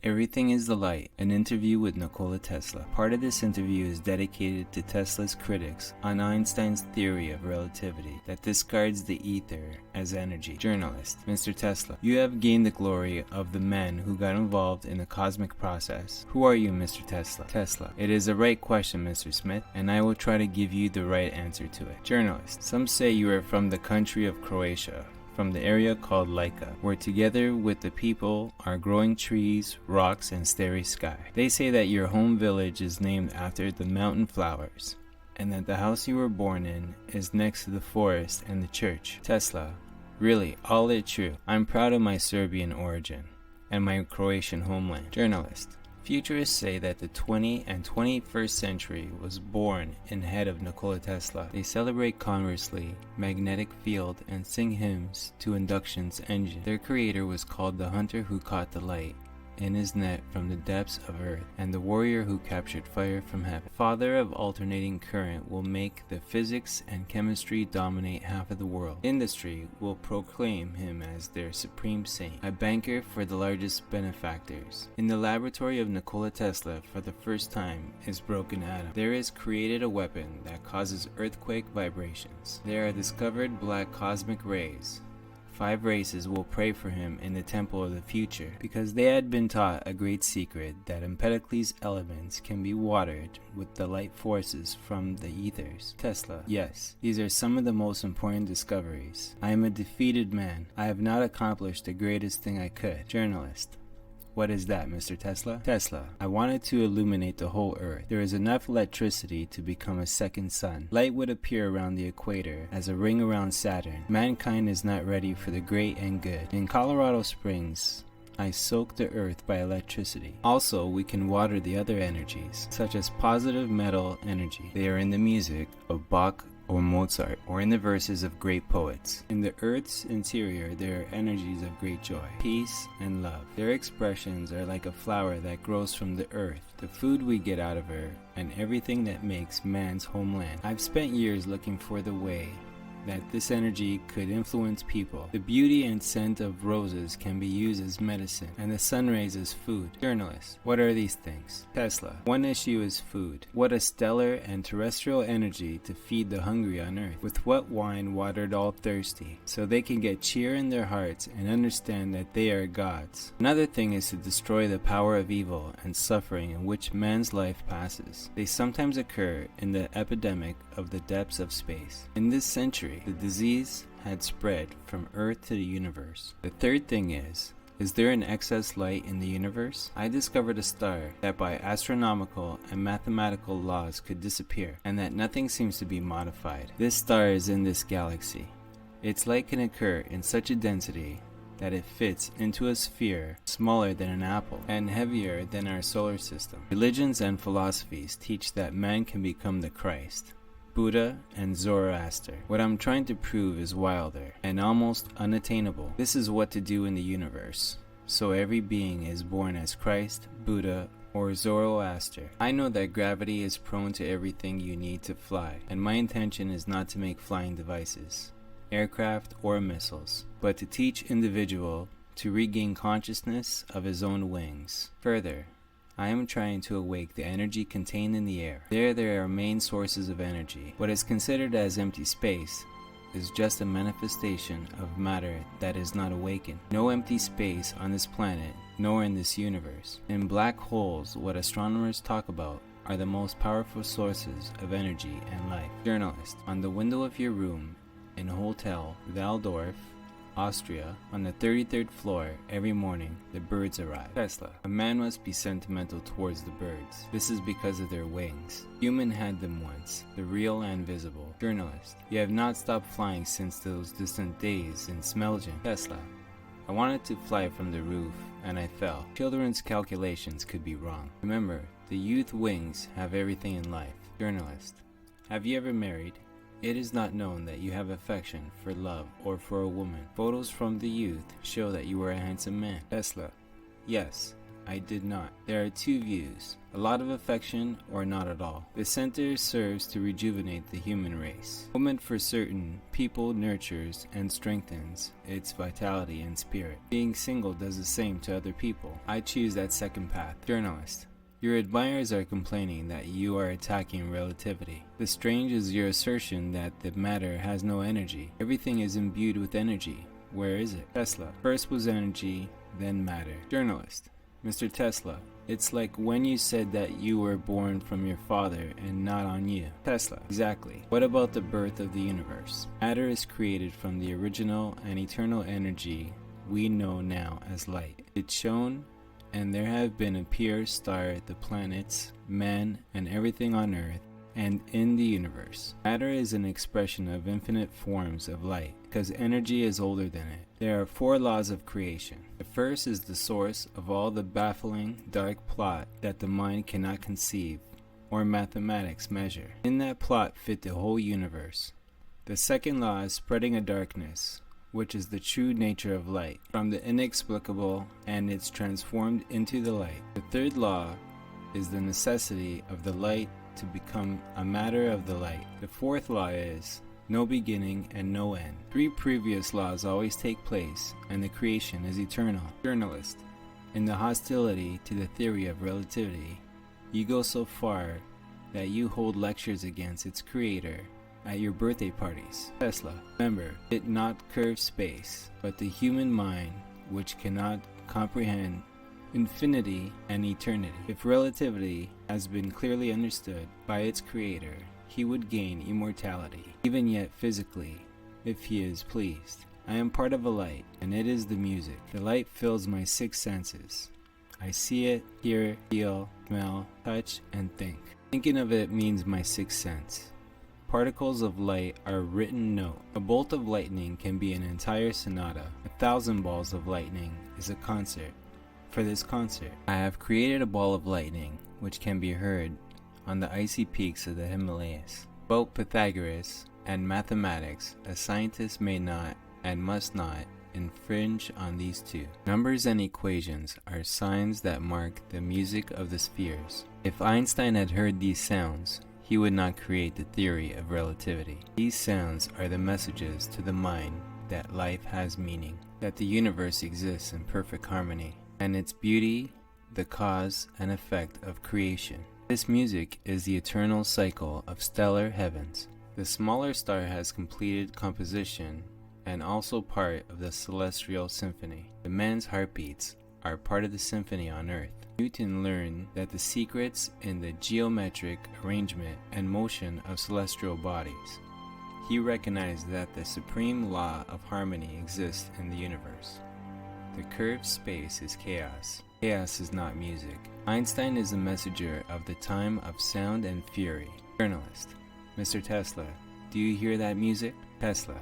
Everything is the Light, an interview with Nikola Tesla. Part of this interview is dedicated to Tesla's critics on Einstein's theory of relativity that discards the ether as energy. Journalist: Mr. Tesla, you have gained the glory of the men who got involved in the cosmic process. Who are you, Mr. Tesla? Tesla: it is a right question, Mr. Smith, and I will try to give you the right answer to it. Journalist: some say you are from the country of Croatia, from the area called Laika, where together with the people are growing trees, rocks, and starry sky. They say that your home village is named after the mountain flowers, and that the house you were born in is next to the forest and the church. Tesla: really, all it true. I'm proud of my Serbian origin and my Croatian homeland. Journalist: futurists say that the 20th and 21st century was born in the head of Nikola Tesla. They celebrate conversely magnetic field and sing hymns to induction's engine. Their creator was called the hunter who caught the light in his net from the depths of earth, and the warrior who captured fire from heaven. Father of alternating current will make the physics and chemistry dominate half of the world. Industry will proclaim him as their supreme saint, a banker for the largest benefactors. In the laboratory of Nikola Tesla, for the first time, is broken atom. There is created a weapon that causes earthquake vibrations. There are discovered black cosmic rays. 5 races will pray for him in the temple of the future, because they had been taught a great secret that Empedocles' elements can be watered with the light forces from the ethers. Tesla: yes, these are some of the most important discoveries. I am a defeated man. I have not accomplished the greatest thing I could. Journalist: what is that, Mr. Tesla? Tesla: I wanted to illuminate the whole earth. There is enough electricity to become a second sun. Light would appear around the equator as a ring around Saturn. Mankind is not ready for the great and good. In Colorado Springs, I soak the earth by electricity. Also, we can water the other energies, such as positive metal energy. They are in the music of Bach or Mozart, or in the verses of great poets. In the earth's interior, there are energies of great joy, peace, and love. Their expressions are like a flower that grows from the earth, the food we get out of her, and everything that makes man's homeland. I've spent years looking for the way that this energy could influence people. The beauty and scent of roses can be used as medicine, and the sun rays as food. Journalist: what are these things? Tesla: one issue is food. What a stellar and terrestrial energy to feed the hungry on earth. With what wine watered all thirsty, so they can get cheer in their hearts and understand that they are gods. Another thing is to destroy the power of evil and suffering in which man's life passes. They sometimes occur in the epidemic of the depths of space. In this century, the disease had spread from Earth to the universe. The third thing is there an excess light in the universe? I discovered a star that by astronomical and mathematical laws could disappear, and that nothing seems to be modified. This star is in this galaxy. Its light can occur in such a density that it fits into a sphere smaller than an apple and heavier than our solar system. Religions and philosophies teach that man can become the Christ, Buddha, and Zoroaster. What I'm trying to prove is wilder and almost unattainable. This is what to do in the universe, so every being is born as Christ, Buddha, or Zoroaster. I know that gravity is prone to everything you need to fly, and my intention is not to make flying devices, aircraft, or missiles, but to teach individual to regain consciousness of his own wings. Further, I am trying to awake the energy contained in the air. There are main sources of energy. What is considered as empty space is just a manifestation of matter that is not awakened. No empty space on this planet, nor in this universe. In black holes, what astronomers talk about are the most powerful sources of energy and life. Journalist: on the window of your room in Hotel Waldorf, Austria, on the 33rd floor, every morning, the birds arrive. Tesla: a man must be sentimental towards the birds. This is because of their wings. Human had them once, the real and visible. Journalist: you have not stopped flying since those distant days in Smelgen. Tesla: I wanted to fly from the roof, and I fell. Children's calculations could be wrong. Remember, the youth wings have everything in life. Journalist: have you ever married? It is not known that you have affection for love or for a woman. Photos from the youth show that you are a handsome man. Tesla: yes, I did not. There are two views, a lot of affection or not at all. The center serves to rejuvenate the human race. Moment for certain, people nurtures and strengthens its vitality and spirit. Being single does the same to other people. I choose that second path. Journalist. Your admirers are complaining that you are attacking relativity. The strange is your assertion that the matter has no energy. Everything is imbued with energy. Where is it? Tesla. First was energy, then matter. Journalist. Mr. Tesla, it's like when you said that you were born from your father and not on you. Tesla. Exactly. What about the birth of the universe? Matter is created from the original and eternal energy we know now as light. It's shown, and there have been a pure star, the planets, man, and everything on earth and in the universe. Matter is an expression of infinite forms of light, because energy is older than it. There are 4 laws of creation. The first is the source of all the baffling, dark plot that the mind cannot conceive or mathematics measure. In that plot fit the whole universe. The second law is spreading a darkness, which is the true nature of light, from the inexplicable, and it's transformed into the light. The third law is the necessity of the light to become a matter of the light. The fourth law is no beginning and no end. 3 previous laws always take place, and the creation is eternal. Journalist. In the hostility to the theory of relativity, you go so far that you hold lectures against its creator at your birthday parties. Tesla. Remember, it not curved space, but the human mind which cannot comprehend infinity and eternity. If relativity has been clearly understood by its creator, he would gain immortality, even yet physically, if he is pleased. I am part of a light, and it is the music. The light fills my 6 senses. I see it, hear, feel, smell, touch, and think. Thinking of it means my 6th sense. Particles of light are a written note. A bolt of lightning can be an entire sonata. 1,000 balls of lightning is a concert. For this concert, I have created a ball of lightning which can be heard on the icy peaks of the Himalayas. About Pythagoras and mathematics, a scientist may not and must not infringe on these 2. Numbers and equations are signs that mark the music of the spheres. If Einstein had heard these sounds, he would not create the theory of relativity. These sounds are the messages to the mind that life has meaning, that the universe exists in perfect harmony, and its beauty the cause and effect of creation. This music is the eternal cycle of stellar heavens. The smaller star has completed composition and also part of the celestial symphony. The man's heartbeats are part of the symphony on earth. Newton learned that the secrets in the geometric arrangement and motion of celestial bodies. He recognized that the supreme law of harmony exists in the universe. The curved space is chaos. Chaos is not music. Einstein is the messenger of the time of sound and fury. Journalist. Mr. Tesla, do you hear that music? Tesla.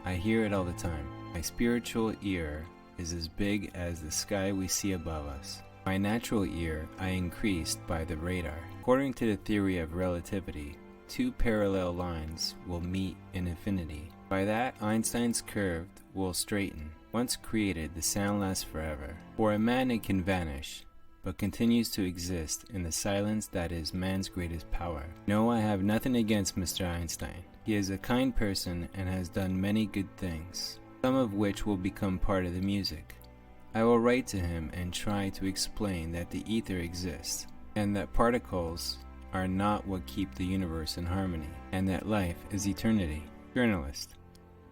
I hear it all the time. My spiritual ear is as big as the sky we see above us. My natural ear I increased by the radar. According to the theory of relativity, 2 parallel lines will meet in infinity. By that, Einstein's curve will straighten. Once created, the sound lasts forever. For a man it can vanish, but continues to exist in the silence that is man's greatest power. No, I have nothing against Mr. Einstein. He is a kind person and has done many good things, some of which will become part of the music. I will write to him and try to explain that the ether exists, and that particles are not what keep the universe in harmony, and that life is eternity. Journalist.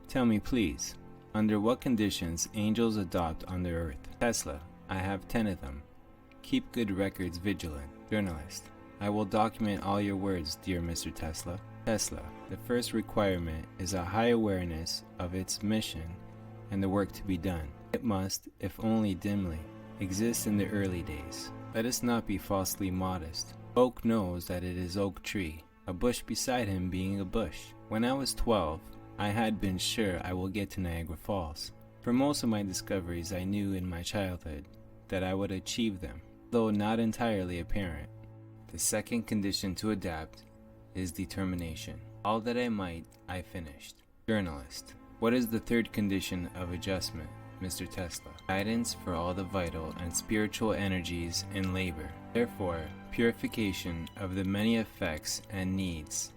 Tell me please, under what conditions angels adopt on the earth? Tesla. I have 10 of them. Keep good records vigilant. Journalist. I will document all your words, dear Mr. Tesla. Tesla. The first requirement is a high awareness of its mission and the work to be done. It must, if only dimly, exist in the early days. Let us not be falsely modest. Oak knows that it is oak tree, a bush beside him being a bush. When I was 12, I had been sure I will get to Niagara Falls. For most of my discoveries I knew in my childhood that I would achieve them, though not entirely apparent. The second condition to adapt is determination. All that I might, I finished. Journalist. What is the third condition of adjustment, Mr. Tesla? guidance for all the vital and spiritual energies in labor. Therefore, purification of the many effects and needs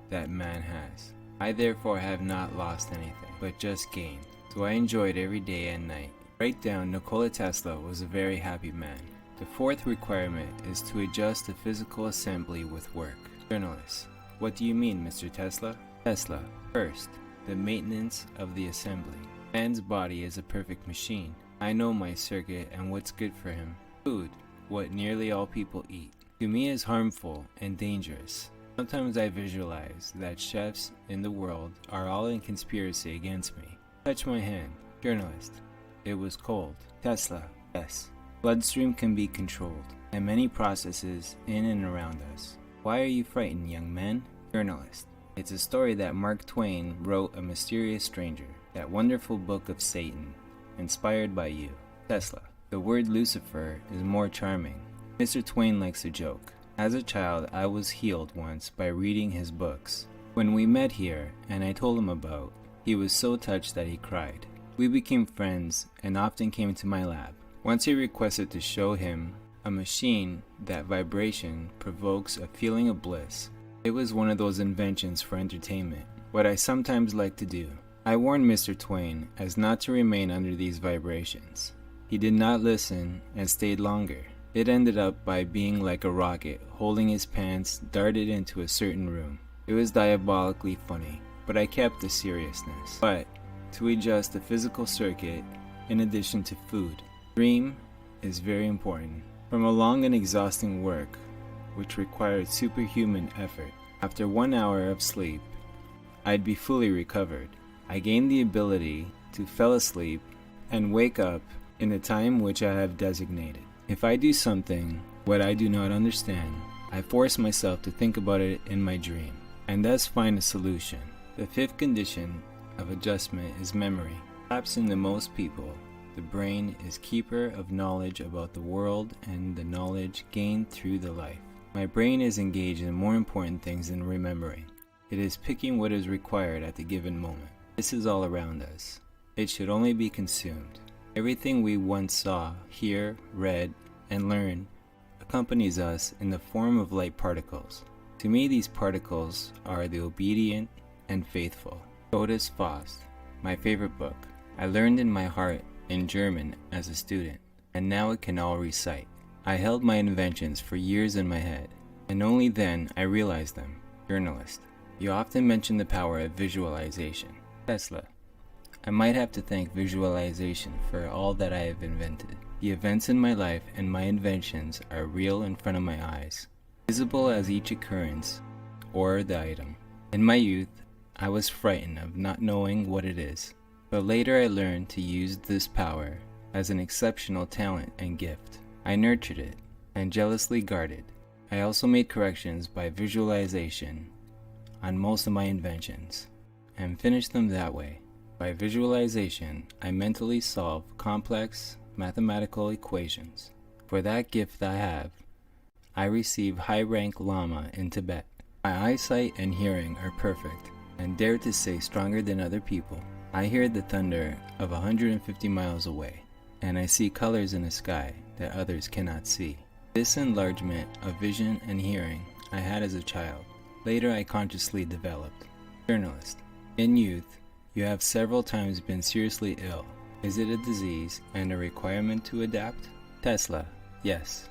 that man has. I therefore have not lost anything, but just gained. So I enjoyed every day and night. Write down, Nikola Tesla was a very happy man. The fourth requirement is to adjust the physical assembly with work. Journalist: what do you mean, Mr. Tesla? Tesla: first, the maintenance of the assembly. Man's body is a perfect machine. I know my circuit and what's good for him. Food, what nearly all people eat, to me is harmful and dangerous. Sometimes I visualize that chefs in the world are all in conspiracy against me. Touch my hand. Journalist: it was cold. Tesla: yes. Bloodstream can be controlled, and many processes in and around us. Why are you frightened, young man? Journalist: it's a story that Mark Twain wrote, A Mysterious Stranger, that wonderful book of Satan, inspired by you. Tesla: the word Lucifer is more charming. Mr. Twain likes a joke. As a child, I was healed once by reading his books. When we met here, and I told him about, he was so touched that he cried. We became friends and often came to my lab. Once he requested to show him a machine that vibration provokes a feeling of bliss. It was one of those inventions for entertainment, what I sometimes like to do. I warned Mr. Twain as not to remain under these vibrations. He did not listen and stayed longer. It ended up by being like a rocket holding his pants darted into a certain room. It was diabolically funny, but I kept the seriousness. But to adjust the physical circuit in addition to food. Dream is very important. From a long and exhausting work, which required superhuman effort, after 1 hour of sleep, I'd be fully recovered. I gained the ability to fall asleep and wake up in the time which I have designated. If I do something what I do not understand, I force myself to think about it in my dream, and thus find a solution. The fifth condition of adjustment is memory. Perhaps in the most people, the brain is keeper of knowledge about the world and the knowledge gained through the life. My brain is engaged in more important things than remembering. It is picking what is required at the given moment. This is all around us. It should only be consumed. Everything we once saw, hear, read, and learned accompanies us in the form of light particles. To me, these particles are the obedient and faithful. Totus Faust, my favorite book. I learned in my heart in German as a student, and now it can all recite. I held my inventions for years in my head, and only then I realized them. Journalist: you often mention the power of visualization. Tesla: I might have to thank visualization for all that I have invented. The events in my life and my inventions are real in front of my eyes, visible as each occurrence or the item. In my youth, I was frightened of not knowing what it is, but later I learned to use this power as an exceptional talent and gift. I nurtured it and jealously guarded. I also made corrections by visualization on most of my inventions and finished them that way. By visualization, I mentally solve complex mathematical equations. For that gift I have, I receive high-rank Lama in Tibet. My eyesight and hearing are perfect, and dare to say stronger than other people. I hear the thunder of 150 miles away, and I see colors in the sky that others cannot see. This enlargement of vision and hearing I had as a child. Later I consciously developed. Journalist: in youth, you have several times been seriously ill. Is it a disease and a requirement to adapt? Tesla: yes.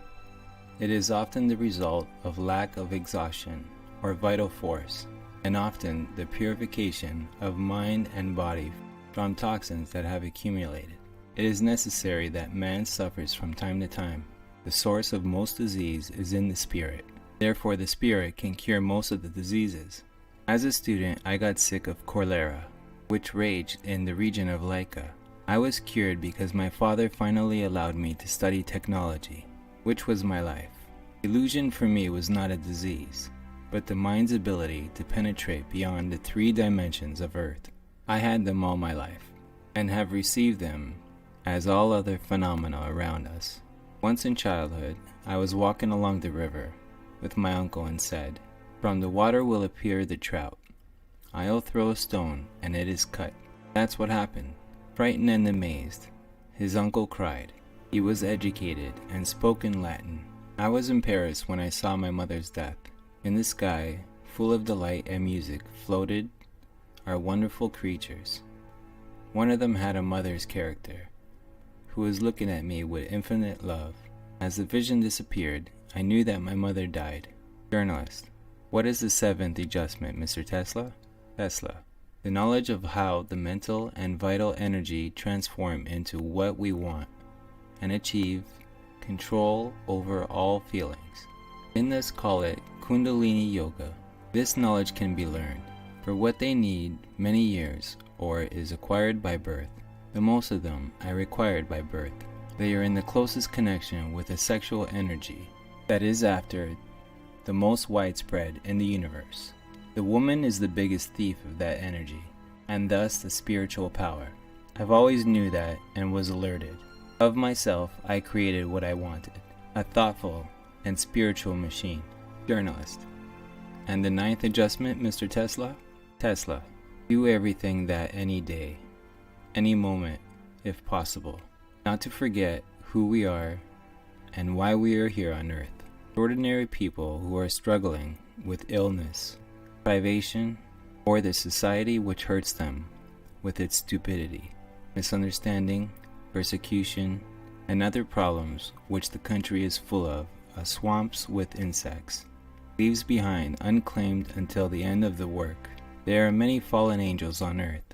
It is often the result of lack of exhaustion or vital force, and often the purification of mind and body from toxins that have accumulated. It is necessary that man suffers from time to time. The source of most disease is in the spirit. Therefore, the spirit can cure most of the diseases. As a student, I got sick of cholera, which raged in the region of Laika. I was cured because my father finally allowed me to study technology, which was my life. Illusion for me was not a disease, but the mind's ability to penetrate beyond the 3 dimensions of Earth. I had them all my life, and have received them as all other phenomena around us. Once in childhood, I was walking along the river with my uncle and said, "From the water will appear the trout. I'll throw a stone and it is cut." That's what happened. Frightened and amazed, his uncle cried. He was educated and spoke in Latin. I was in Paris when I saw my mother's death. In the sky, full of delight and music, floated our wonderful creatures. One of them had a mother's character, who was looking at me with infinite love. As the vision disappeared, I knew that my mother died. Journalist: what is the seventh adjustment, Mr. Tesla? Tesla: the knowledge of how the mental and vital energy transform into what we want and achieve control over all feelings. In this call it Kundalini Yoga. This knowledge can be learned. For what they need many years, or is acquired by birth. The most of them are required by birth. They are in the closest connection with a sexual energy that is after the most widespread in the universe. The woman is the biggest thief of that energy, and thus the spiritual power. I've always knew that and was alerted. Of myself, I created what I wanted, a thoughtful and spiritual machine. Journalist: and the ninth adjustment, Mr. Tesla? Tesla: do everything that any day, any moment, if possible, not to forget who we are and why we are here on earth. Ordinary people who are struggling with illness, privation, or the society which hurts them with its stupidity, misunderstanding, persecution, and other problems which the country is full of, swamps with insects, leaves behind unclaimed until the end of the work. There are many fallen angels on earth,